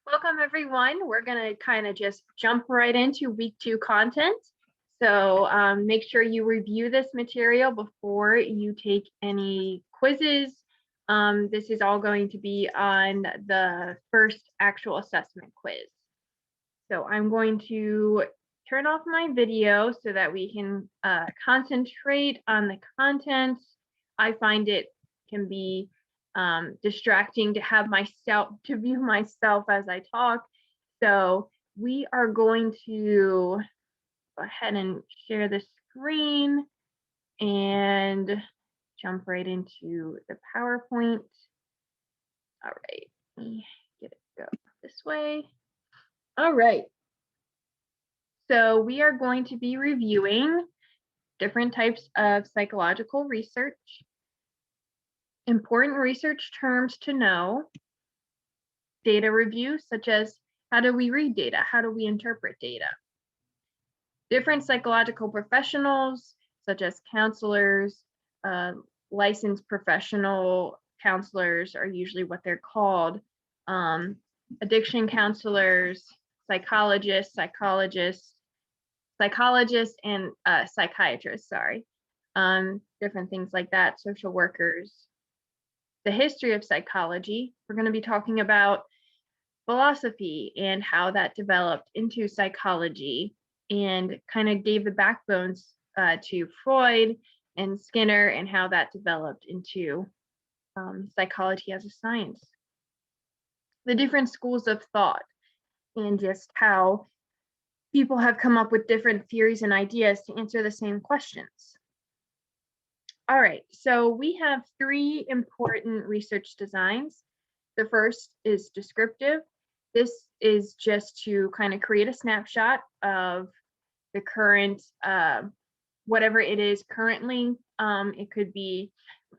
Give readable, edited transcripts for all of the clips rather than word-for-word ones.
Welcome everyone. We're gonna kind of just jump right into week 2 content. So make sure you review this material before you take any quizzes. This is all going to be on the first actual assessment quiz. So I'm going to turn off my video so that we can concentrate on the content. I find it can be distracting to have to view myself as I talk. So we are going to go ahead and share the screen and jump right into the PowerPoint. All right, let me get it go this way. All right. So we are going to be reviewing different types of psychological research, important research terms to know, data review, such as how do we read data? How do we interpret data? Different psychological professionals, such as counselors, licensed professional counselors are usually what they're called, addiction counselors, psychologists, and psychiatrists, sorry. Different things like that, social workers. The history of psychology, we're going to be talking about philosophy and how that developed into psychology and kind of gave the backbones to Freud and Skinner and how that developed into psychology as a science. The different schools of thought and just how people have come up with different theories and ideas to answer the same questions. All right, so we have 3 important research designs. The first is descriptive. This is just to kind of create a snapshot of the current, whatever it is currently. It could be,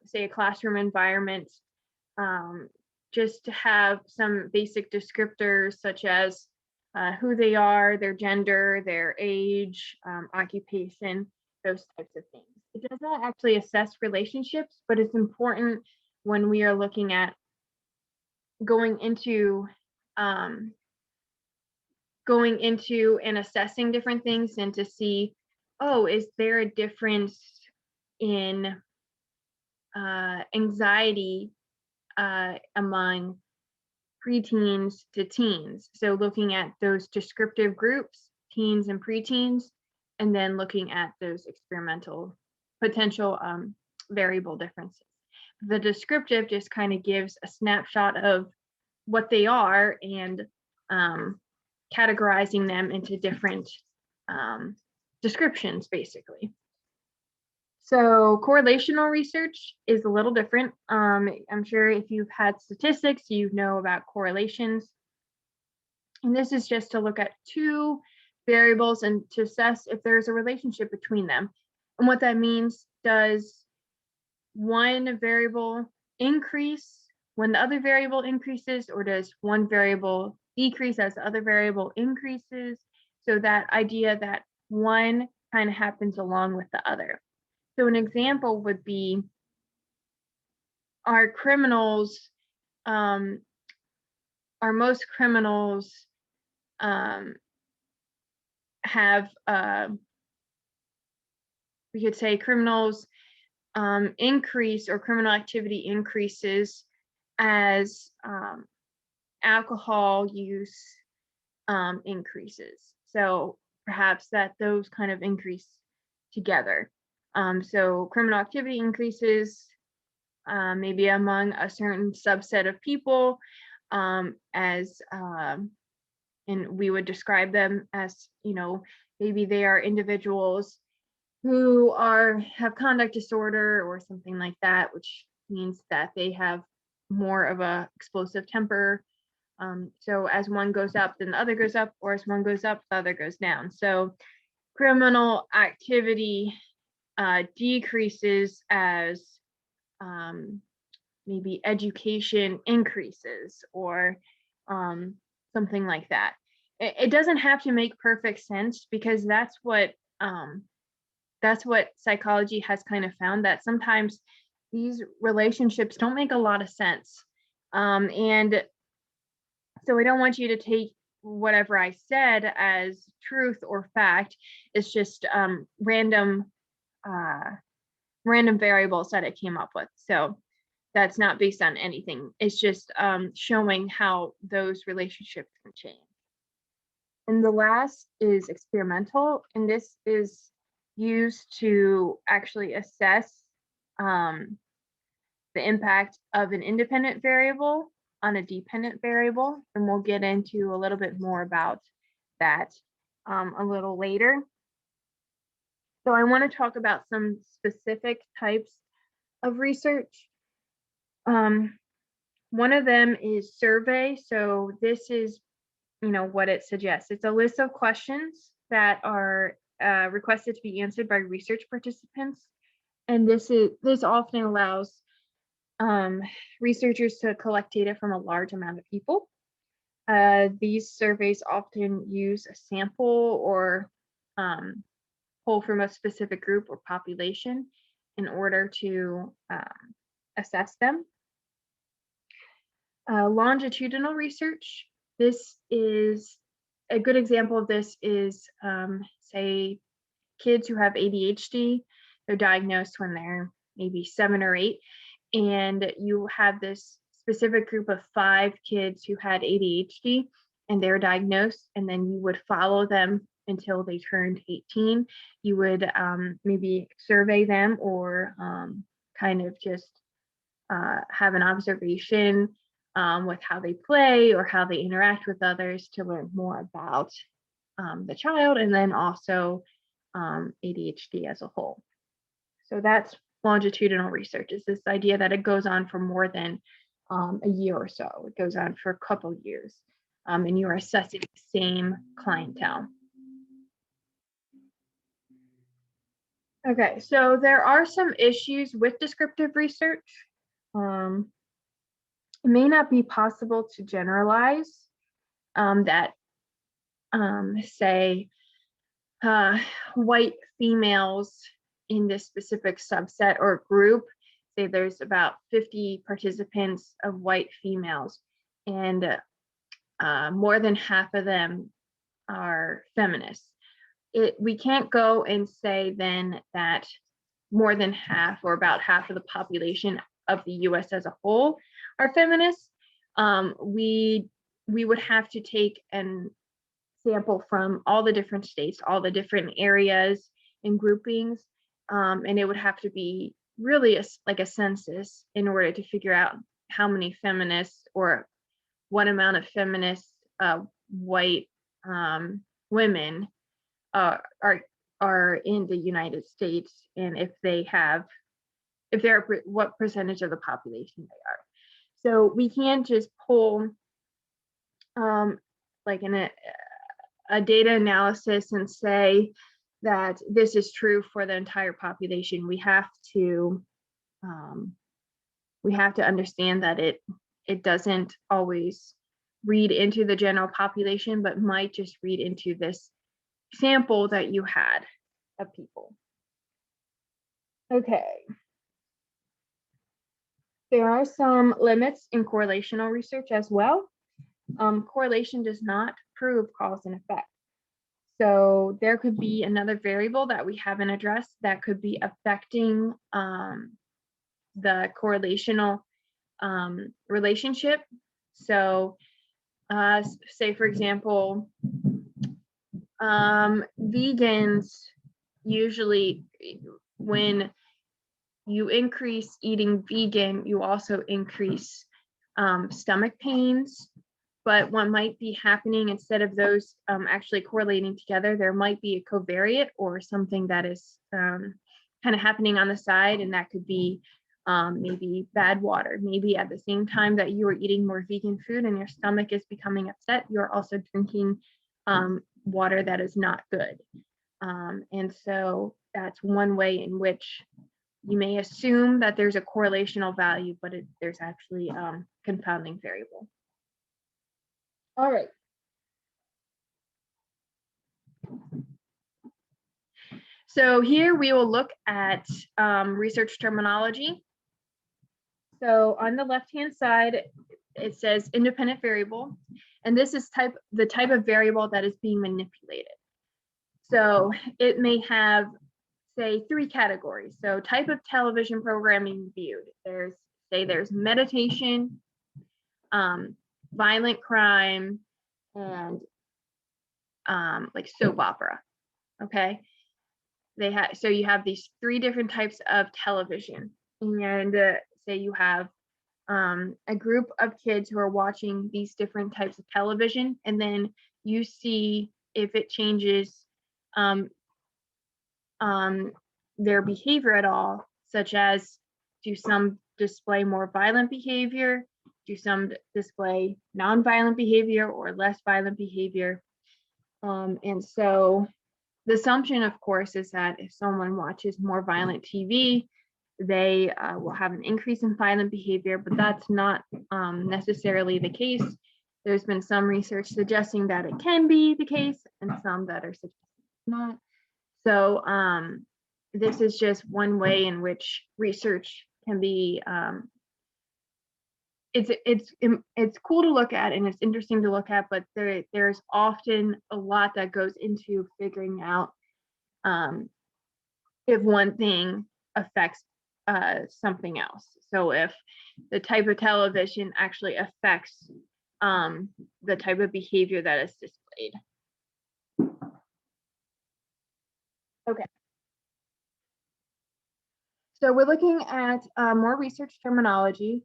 say, a classroom environment, just to have some basic descriptors such as who they are, their gender, their age, occupation, those types of things. It does not actually assess relationships, but it's important when we are looking at going into and assessing different things and to see, oh, is there a difference in anxiety among preteens to teens? So looking at those descriptive groups, teens and preteens, and then looking at those experimental potential variable differences. The descriptive just kind of gives a snapshot of what they are and categorizing them into different descriptions, basically. So correlational research is a little different. I'm sure if you've had statistics, you know about correlations. And this is just to look at 2 variables and to assess if there's a relationship between them. And what that means, does one variable increase when the other variable increases, or does one variable decrease as the other variable increases? So that idea that one kind of happens along with the other. So an example would be, are most criminals have, we could say criminals increase, or criminal activity increases as alcohol use increases. So perhaps that those kind of increase together. So criminal activity increases maybe among a certain subset of people, and we would describe them as, maybe they are individuals who have conduct disorder or something like that, which means that they have more of a explosive temper. So as one goes up, then the other goes up, or as one goes up, the other goes down. So criminal activity decreases as maybe education increases, or something like that. It doesn't have to make perfect sense, because that's what psychology has kind of found, that sometimes these relationships don't make a lot of sense. And So I don't want you to take whatever I said as truth or fact. It's just random variables that it came up with. So that's not based on anything. It's just showing how those relationships can change. And the last is experimental, and this is used to actually assess the impact of an independent variable on a dependent variable. And we'll get into a little bit more about that a little later. So I want to talk about some specific types of research. One of them is survey. So this is, what it suggests. It's a list of questions that are requested to be answered by research participants. And this often allows researchers to collect data from a large amount of people. These surveys often use a sample or pull from a specific group or population in order to assess them. Longitudinal research. This is a good example of this is, say, kids who have ADHD. They're diagnosed when they're maybe 7 or 8, and you have this specific group of 5 kids who had ADHD, and they're diagnosed, and then you would follow them until they turned 18. You would maybe survey them or kind of just have an observation with how they play or how they interact with others to learn more about the child, and then also ADHD as a whole. So that's longitudinal research, is this idea that it goes on for more than a year or so. It goes on for a couple years, and you are assessing the same clientele. Okay, so there are some issues with descriptive research. It may not be possible to generalize that, say, white females in this specific subset or group, say there's about 50 participants of white females, and more than half of them are feminists. We can't go and say then that more than half or about half of the population of the US as a whole are feminists. We would have to take an sample from all the different states, all the different areas and groupings, and it would have to be really like a census in order to figure out how many feminists or what amount of feminist white women are in the United States, and if they're what percentage of the population they are. So we can't just pull like a data analysis and say that this is true for the entire population. We have to understand that it doesn't always read into the general population, but might just read into this sample that you had of people. Okay. There are some limits in correlational research as well. Correlation does not prove cause and effect. So there could be another variable that we haven't addressed that could be affecting the correlational relationship. So say, for example, vegans usually, when you increase eating vegan, you also increase stomach pains. But what might be happening, instead of those actually correlating together, there might be a covariate or something that is kind of happening on the side, and that could be maybe bad water. Maybe at the same time that you are eating more vegan food and your stomach is becoming upset, you're also drinking water that is not good. And so that's one way in which you may assume that there's a correlational value, but there's actually confounding variable. All right. So here we will look at research terminology. So on the left-hand side, it says independent variable. And this is the type of variable that is being manipulated. So it may have, say, 3 categories. So type of television programming viewed. There's meditation, violent crime, and like soap opera. Okay. So you have these 3 different types of television, and say you have a group of kids who are watching these different types of television, and then you see if it changes their behavior at all, such as, do some display more violent behavior? Do some display non-violent behavior or less violent behavior? And so the assumption, of course, is that if someone watches more violent TV, they will have an increase in violent behavior, but that's not necessarily the case. There's been some research suggesting that it can be the case, and some that are suggesting not. So this is just one way in which research can be. It's cool to look at, and it's interesting to look at, but there's often a lot that goes into figuring out if one thing affects something else. So if the type of television actually affects the type of behavior that is displayed. Okay. So we're looking at more research terminology.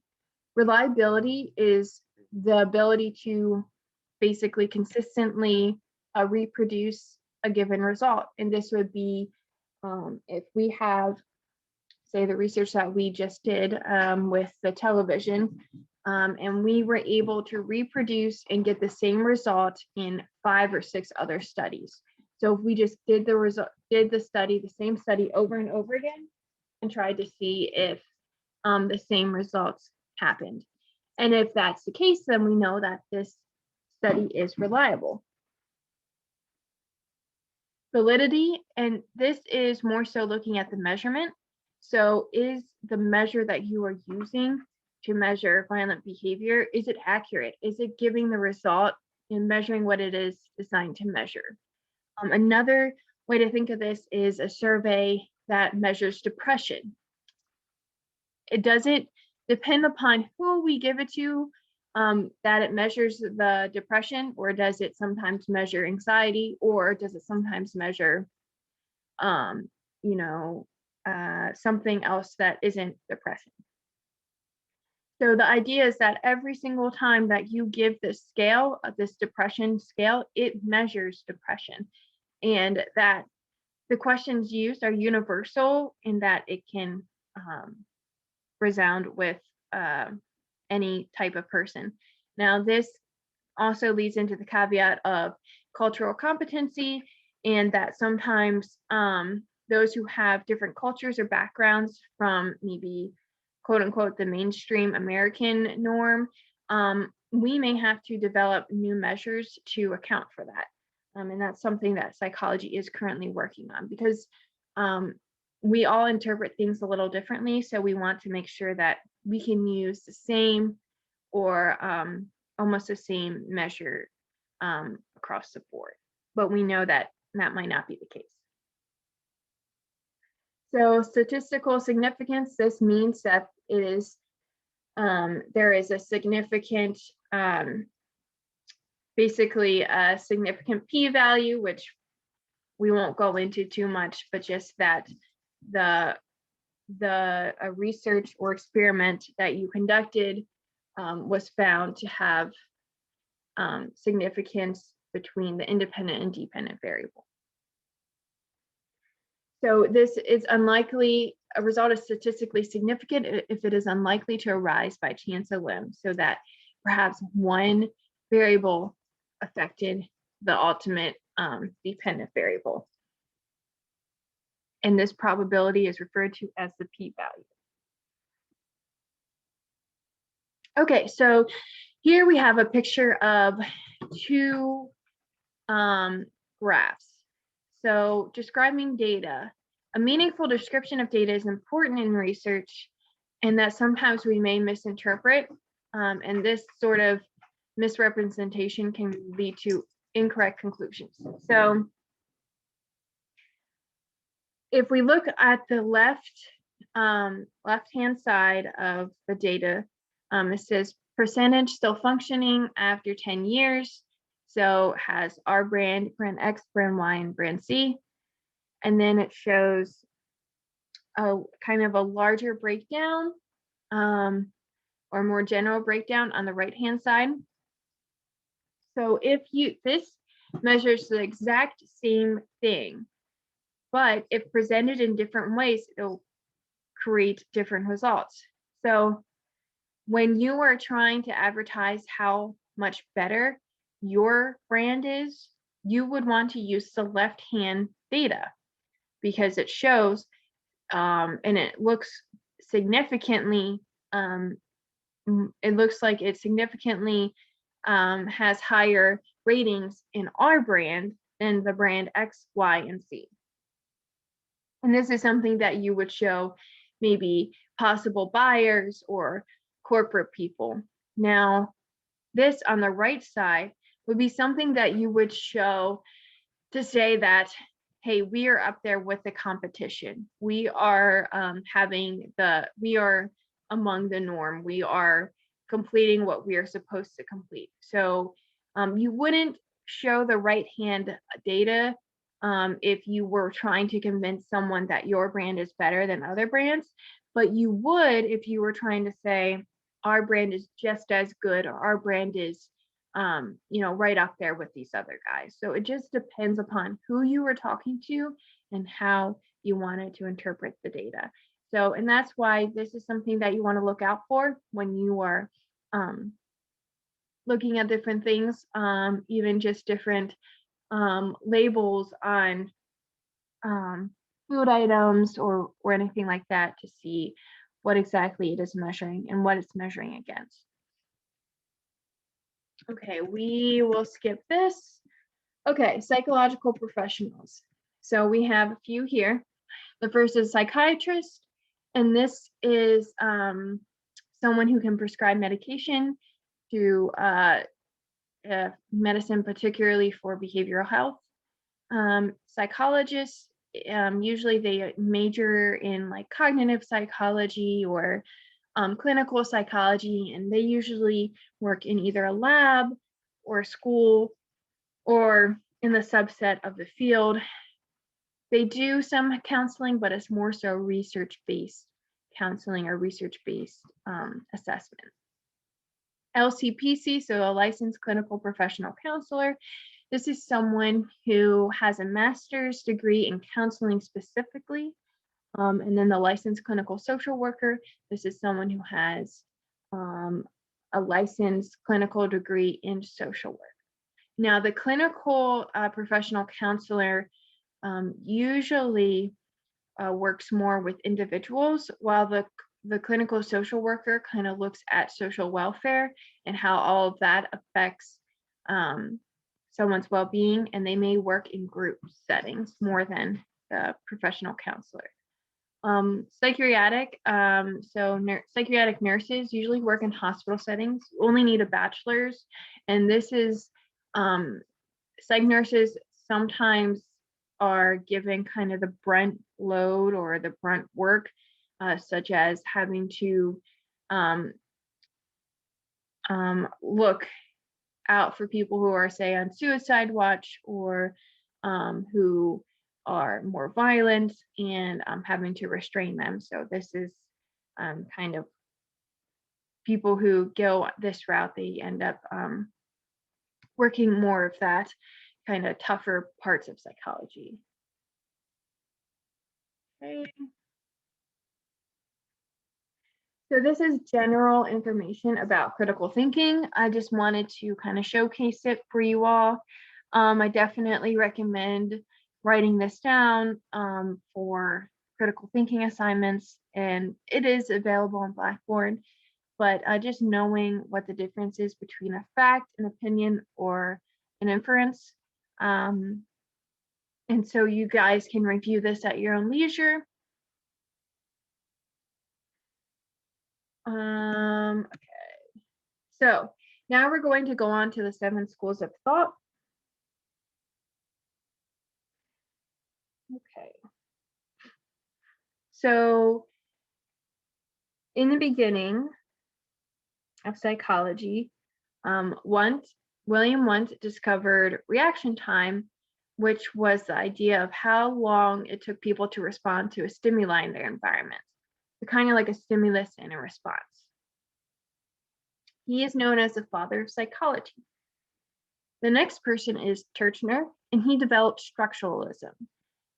Reliability is the ability to basically consistently reproduce a given result. And this would be if we have, say, the research that we just did with the television, and we were able to reproduce and get the same result in 5 or 6 other studies. So if we just did the same study over and over again and tried to see if the same results happened. And if that's the case, then we know that this study is reliable. Validity, and this is more so looking at the measurement. So is the measure that you are using to measure violent behavior, is it accurate? Is it giving the result in measuring what it is designed to measure? Another way to think of this is a survey that measures depression. It doesn't depend upon who we give it to that it measures the depression, or does it sometimes measure anxiety, or does it sometimes measure something else that isn't depressing. So the idea is that every single time that you give this scale, this depression scale, it measures depression, and that the questions used are universal in that it can resound with any type of person. Now, this also leads into the caveat of cultural competency, and that sometimes those who have different cultures or backgrounds from maybe quote unquote the mainstream American norm, we may have to develop new measures to account for that. And that's something that psychology is currently working on, because we all interpret things a little differently. So we want to make sure that we can use the same or almost the same measure across the board. But we know that that might not be the case. So statistical significance, this means that it is there is a significant, basically a significant p-value, which we won't go into too much, but just that the research or experiment that you conducted was found to have significance between the independent and dependent variable. So this is unlikely, a result is statistically significant if it is unlikely to arise by chance or whim, so that perhaps one variable affected the ultimate dependent variable. And this probability is referred to as the p-value. Okay, so here we have a picture of 2 graphs. So describing data, a meaningful description of data is important in research, and that sometimes we may misinterpret. And this sort of misrepresentation can lead to incorrect conclusions. So if we look at the left-hand side of the data, it says percentage still functioning after 10 years. So it has our brand, brand X, brand Y, and brand Z. And then it shows a kind of a larger breakdown or more general breakdown on the right-hand side. So if this measures the exact same thing, but if presented in different ways, it'll create different results. So when you are trying to advertise how much better your brand is, you would want to use the left-hand data because it shows and it looks significantly, it looks like it significantly has higher ratings in our brand than the brand X, Y, and Z. And this is something that you would show maybe possible buyers or corporate people. Now, this on the right side would be something that you would show to say that, hey, we are up there with the competition. We are we are among the norm. We are completing what we are supposed to complete. So you wouldn't show the right-hand data if you were trying to convince someone that your brand is better than other brands, but you would if you were trying to say our brand is just as good or our brand is right up there with these other guys. So it just depends upon who you were talking to and how you wanted to interpret the data. So, and that's why this is something that you want to look out for when you are looking at different things, even just different labels on food items or anything like that to see what exactly it is measuring and what it's measuring against. Okay, we will skip this. Okay, psychological professionals. So we have a few here. The first is psychiatrist, and this is someone who can prescribe medication to medicine, particularly for behavioral health. Psychologists, usually they major in like cognitive psychology or clinical psychology, and they usually work in either a lab or a school or in the subset of the field. They do some counseling, but it's more so research-based counseling or research-based assessment. LCPC, so a licensed clinical professional counselor. This is someone who has a master's degree in counseling specifically. And then the licensed clinical social worker, this is someone who has a licensed clinical degree in social work. Now, the clinical professional counselor usually works more with individuals, while the clinical social worker kind of looks at social welfare and how all of that affects someone's well-being, and they may work in group settings more than the professional counselor. Psychiatric nurses usually work in hospital settings, only need a bachelor's, and this is psych nurses sometimes are given kind of the brunt load or the brunt work, such as having to look out for people who are, say, on suicide watch or who are more violent and having to restrain them. So this is kind of people who go this route, they end up working more of that kind of tougher parts of psychology. Okay. So this is general information about critical thinking. I just wanted to kind of showcase it for you all. I definitely recommend writing this down for critical thinking assignments, and it is available on Blackboard, but just knowing what the difference is between a fact, an opinion, or an inference. And so you guys can review this at your own leisure. Okay, so Now we're going to go on to the 7 schools of thought. Okay. So in the beginning of psychology, William Wundt discovered reaction time, which was the idea of how long it took people to respond to a stimuli in their environment. So kind of like a stimulus and a response. He is known as the father of psychology. The next person is Teichner, and he developed structuralism.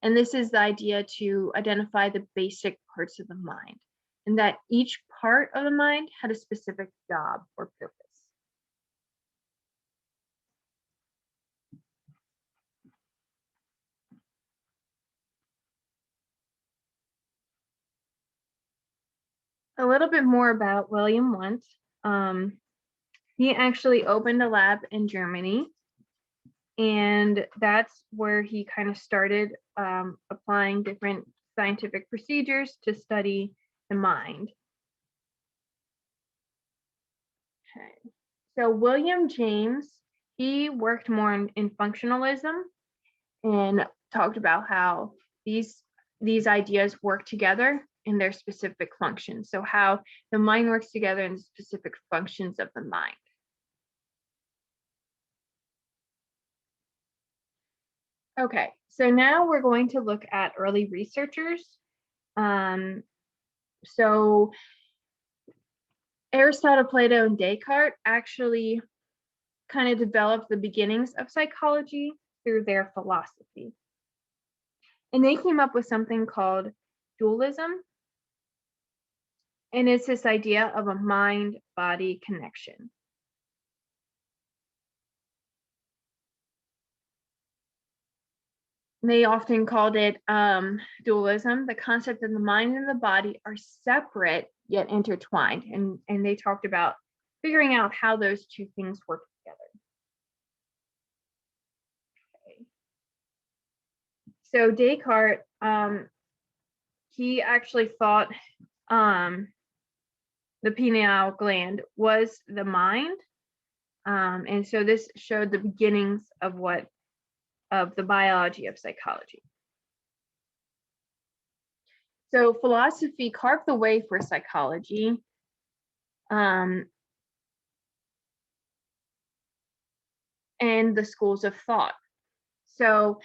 And this is the idea to identify the basic parts of the mind, and that each part of the mind had a specific job or purpose. A little bit more about William Wundt. He actually opened a lab in Germany, and that's where he kind of started applying different scientific procedures to study the mind. Okay. So William James, he worked more in functionalism and talked about how these ideas work together in their specific functions. So how the mind works together in the specific functions of the mind. Okay, so now we're going to look at early researchers. So Aristotle, Plato, and Descartes actually kind of developed the beginnings of psychology through their philosophy. And they came up with something called dualism. And it's this idea of a mind-body connection. They often called it dualism. The concept of the mind and the body are separate yet intertwined. And they talked about figuring out how those two things work together. Okay. So Descartes, he actually thought the pineal gland was the mind. And so this showed the beginnings of the biology of psychology. So philosophy carved the way for psychology. And the schools of thought. So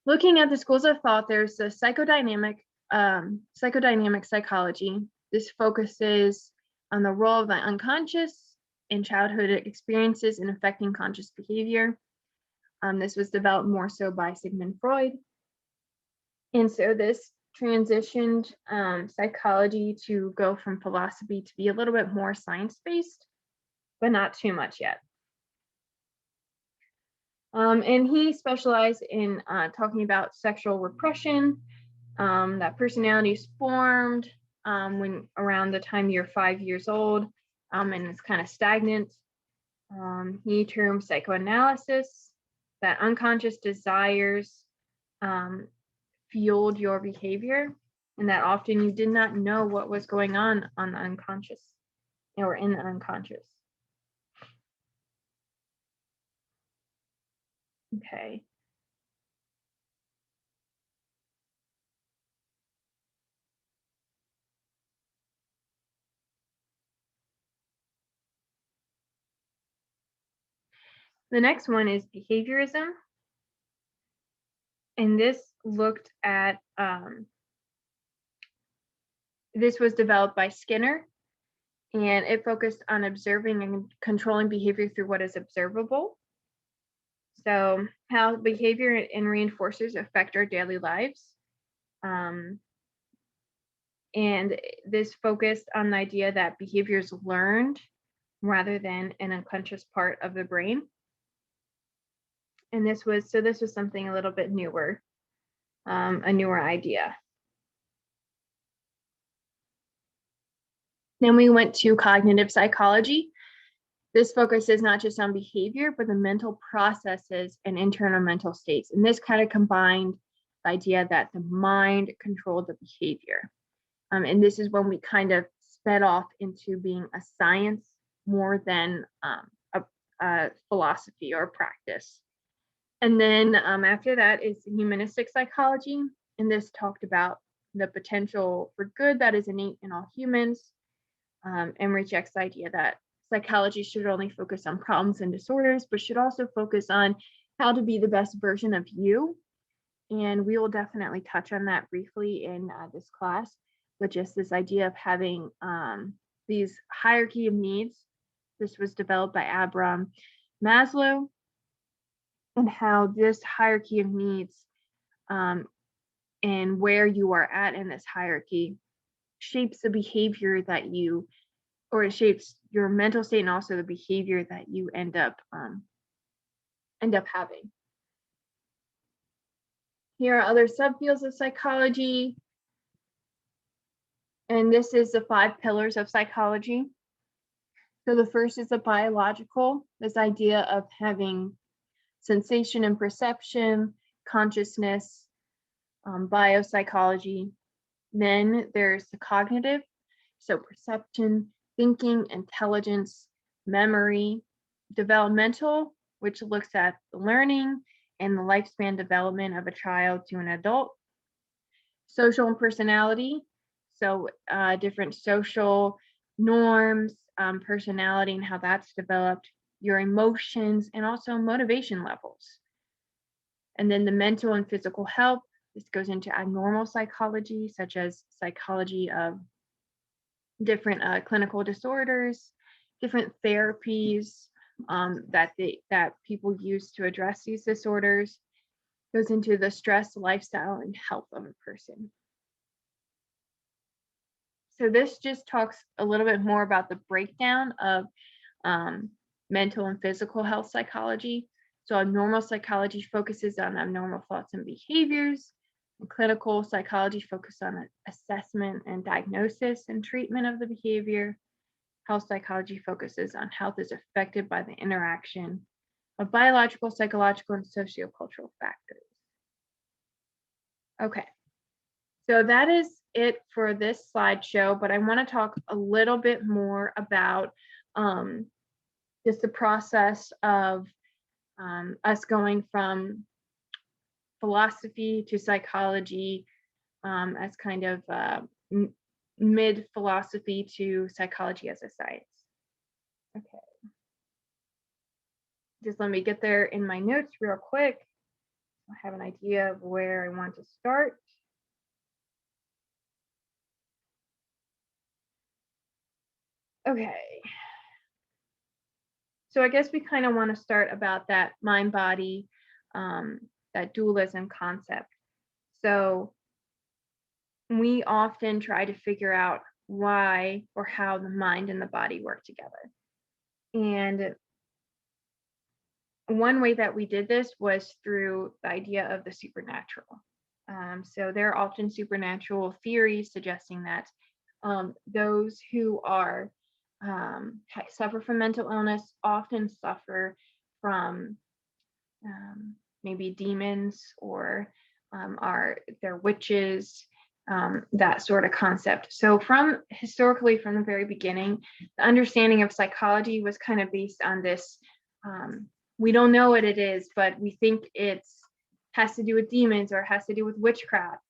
looking at the schools of thought, there's the psychodynamic psychology. This focuses on the role of the unconscious in childhood experiences in affecting conscious behavior. This was developed more so by Sigmund Freud. And so this transitioned psychology to go from philosophy to be a little bit more science-based, but not too much yet. And he specialized in talking about sexual repression, that personality is formed when around the time you're 5 years old, and it's kind of stagnant. He termed psychoanalysis that unconscious desires fueled your behavior, and that often you did not know what was going on the unconscious or in the unconscious. Okay. The next one is behaviorism. And this looked at, this was developed by Skinner, and it focused on observing and controlling behavior through what is observable. So how behavior and reinforcers affect our daily lives. And this focused on the idea that behavior is learned rather than an unconscious part of the brain. And this was something a little bit newer, a newer idea. Then we went to cognitive psychology. This focuses not just on behavior, but the mental processes and internal mental states. And this kind of combined the idea that the mind controlled the behavior. And this is when we kind of sped off into being a science more than a philosophy or practice. And then after that is humanistic psychology, and this talked about the potential for good that is innate in all humans, and rejects the idea that psychology should only focus on problems and disorders, but should also focus on how to be the best version of you. And we will definitely touch on that briefly in this class, but just this idea of having these hierarchy of needs. This was developed by Abraham Maslow, and how this hierarchy of needs and where you are at in this hierarchy shapes the behavior that you, or it shapes your mental state and also the behavior that you end up having. Here are other subfields of psychology, and this is the 5 pillars of psychology. So the first is the biological, this idea of having sensation and perception, consciousness, biopsychology. Then there's the cognitive, so perception, thinking, intelligence, memory. Developmental, which looks at the learning and the lifespan development of a child to an adult. Social and personality, so different social norms, personality and how that's developed, your emotions, and also motivation levels. And then the mental and physical health, this goes into abnormal psychology, such as psychology of different clinical disorders, different therapies that people use to address these disorders. Goes into the stress, lifestyle, and health of a person. So this just talks a little bit more about the breakdown of mental and physical health psychology. So abnormal psychology focuses on abnormal thoughts and behaviors. And clinical psychology focuses on assessment and diagnosis and treatment of the behavior. Health psychology focuses on health is affected by the interaction of biological, psychological, and sociocultural factors. Okay, so that is it for this slideshow, but I want to talk a little bit more about just the process of us going from philosophy to psychology as kind of mid philosophy to psychology as a science. Okay. Just let me get there in my notes real quick. I have an idea of where I want to start. Okay. So I guess we kind of want to start about that mind body, that dualism concept. So we often try to figure out why or how the mind and the body work together. And one way that we did this was through the idea of the supernatural. So there are often supernatural theories suggesting that those who are suffer from mental illness often suffer from maybe demons or they're witches, that sort of concept. So historically from the very beginning, the understanding of psychology was kind of based on this. We don't know what it is, but we think has to do with demons or has to do with witchcraft.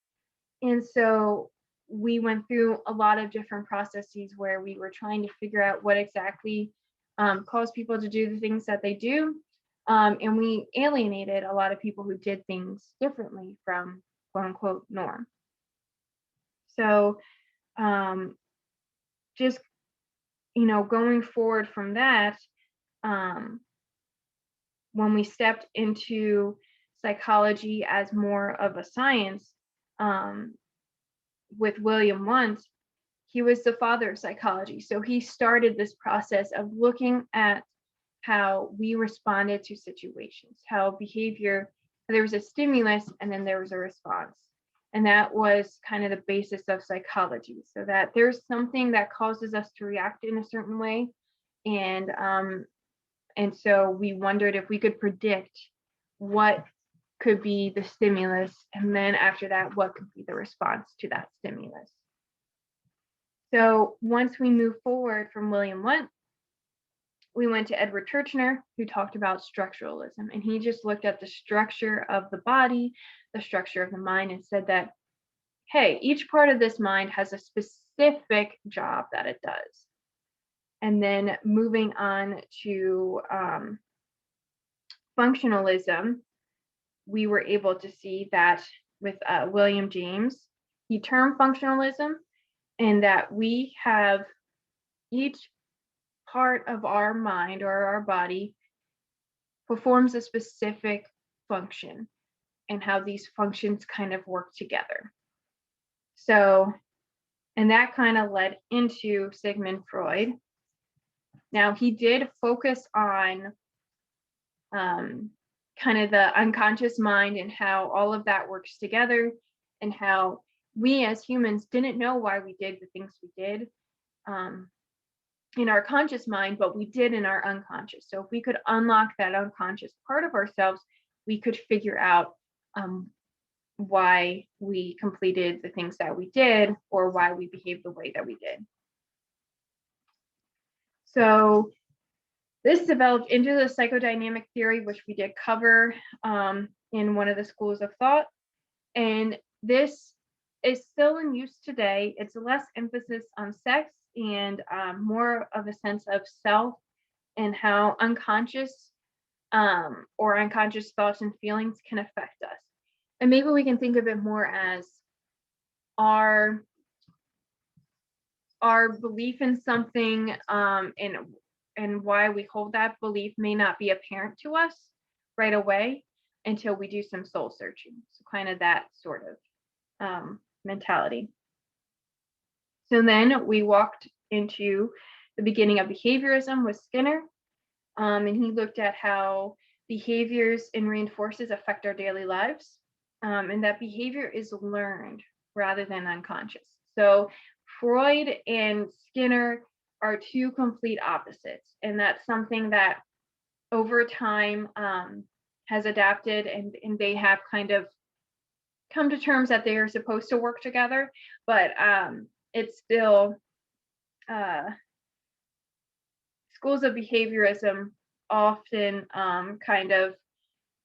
And so we went through a lot of different processes where we were trying to figure out what exactly caused people to do the things that they do. And we alienated a lot of people who did things differently from quote unquote norm. So just, going forward from that, when we stepped into psychology as more of a science, with William Wundt, he was the father of psychology. So he started this process of looking at how we responded to situations, how behavior, there was a stimulus and then there was a response. And that was kind of the basis of psychology. So that there's something that causes us to react in a certain way. And so we wondered if we could predict what could be the stimulus, and then after that, what could be the response to that stimulus. So once we move forward from William Wundt, we went to Edward Turchner, who talked about structuralism, and he just looked at the structure of the body, the structure of the mind, and said that, hey, each part of this mind has a specific job that it does. And then moving on to functionalism, we were able to see that with William James, he termed functionalism, and that we have each part of our mind or our body performs a specific function, and how these functions kind of work together. So, and that kind of led into Sigmund Freud. Now, he did focus on kind of the unconscious mind and how all of that works together, and how we as humans didn't know why we did the things we did in our conscious mind, but we did in our unconscious. So if we could unlock that unconscious part of ourselves, we could figure out why we completed the things that we did, or why we behaved the way that we did. So this developed into the psychodynamic theory, which we did cover in one of the schools of thought. And this is still in use today. It's less emphasis on sex and more of a sense of self, and how unconscious or unconscious thoughts and feelings can affect us. And maybe we can think of it more as our belief in something, and why we hold that belief may not be apparent to us right away until we do some soul searching. So kind of that sort of mentality. So then we walked into the beginning of behaviorism with Skinner, and he looked at how behaviors and reinforces affect our daily lives, and that behavior is learned rather than unconscious. So Freud and Skinner are two complete opposites, and that's something that over time has adapted, and they have kind of come to terms that they are supposed to work together, but it's still schools of behaviorism often kind of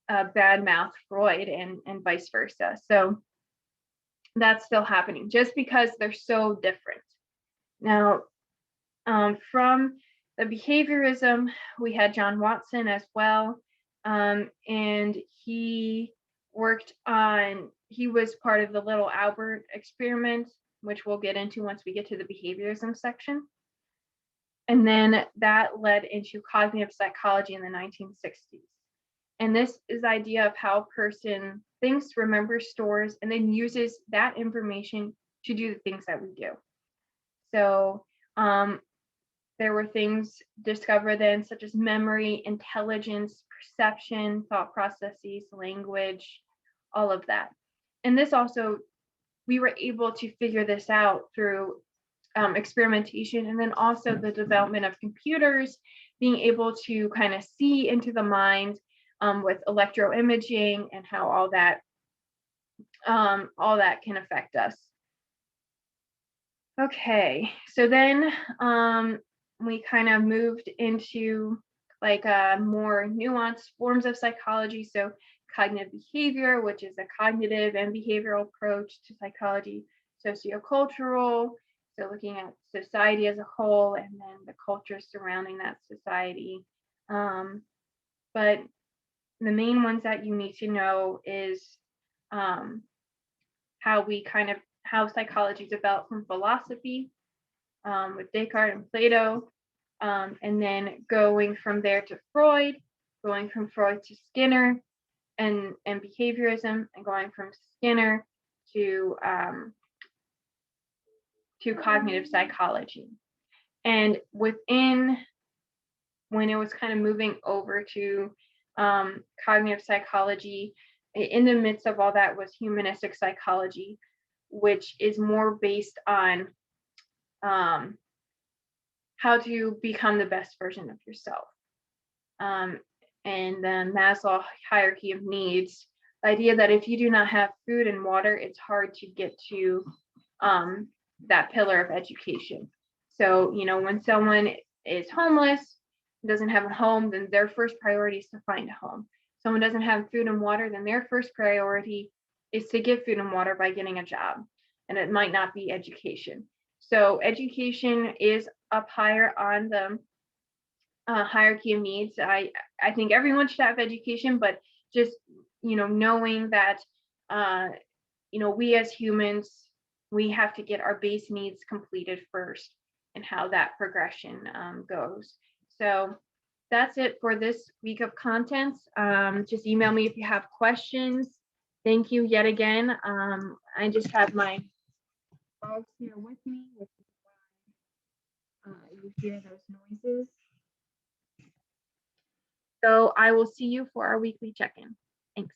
badmouth Freud and vice versa. So that's still happening just because they're so different. Now, from the behaviorism, we had John Watson as well, and he worked on, he was part of the Little Albert experiment, which we'll get into once we get to the behaviorism section. And then that led into cognitive psychology in the 1960s. And this is the idea of how a person thinks, remembers, stores, and then uses that information to do the things that we do. So there were things discovered then, such as memory, intelligence, perception, thought processes, language, all of that. And this also, we were able to figure this out through experimentation, and then also the development of computers, being able to kind of see into the mind with electroimaging, and how all that can affect us. Okay, so then we kind of moved into like more nuanced forms of psychology. So cognitive behavior, which is a cognitive and behavioral approach to psychology, sociocultural, so looking at society as a whole, and then the culture surrounding that society. But the main ones that you need to know is how psychology developed from philosophy with Descartes and Plato, and then going from there to Freud, going from Freud to Skinner and behaviorism, and going from Skinner to cognitive psychology. And within, when it was kind of moving over to cognitive psychology, in the midst of all that was humanistic psychology, which is more based on how to become the best version of yourself. And then Maslow hierarchy of needs, the idea that if you do not have food and water, it's hard to get to that pillar of education. So, you know, when someone is homeless, doesn't have a home, then their first priority is to find a home. Someone doesn't have food and water, then their first priority is to get food and water by getting a job. And it might not be education. So education is up higher on the hierarchy of needs. I think everyone should have education, but just knowing that we as humans, we have to get our base needs completed first, and how that progression goes. So that's it for this week of contents. Just email me if you have questions. Thank you yet again. I just have my dogs here with me, which is why you hear those noises. So I will see you for our weekly check-in. Thanks.